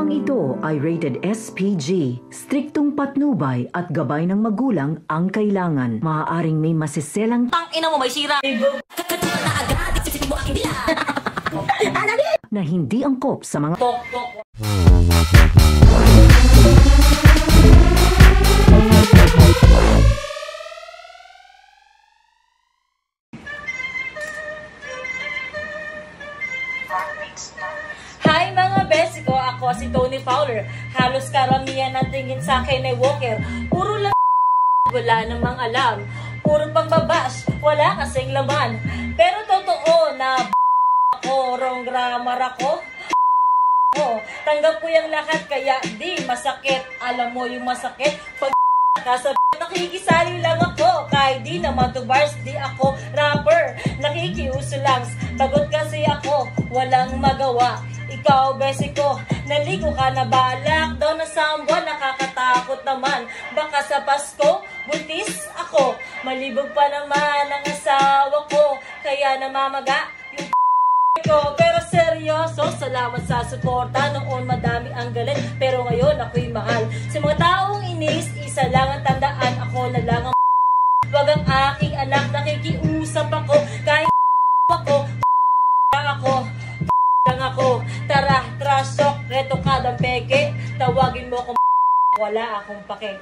Programang ito ay rated SPG. Striktong patnubay at gabay ng magulang ang kailangan. Maaaring may masiselang Ina mo may sira. na hindi angkop sa mga Hi mga besi ko, ako si Tony Fowler. Halos karamihan ng tingin sa akin ay Walker. Puro lang wala namang alam. Puro pangbabash, wala kasing laman. Pero totoo na ako, wrong grammar ako. Tanggap ko yung lahat kaya di masakit. Alam mo yung masakit pag kasabi, nakikisali lang ako. Kahit di naman to bars, di ako rapper. Nakikiuso lang, bagot kasi ako, walang magawa. Ikaw, besi ko, naligo ka na ba? Lockdown na sambuan, nakakatakot naman. Baka sa Pasko, buntis ako. Malibog pa naman ang asawa ko, kaya namamaga yung ko. Pero seryoso, salamat sa suporta. Noon madami ang galit, pero ngayon ako'y mahal. Sa mga taong inis, isa lang ang tandaan, ako na lang ang wag ang aking anak, nakikiusap ako. Kahit ako lang ako. Tara, trasok, reto ka ng peke. Tawagin mo kung wala akong pake.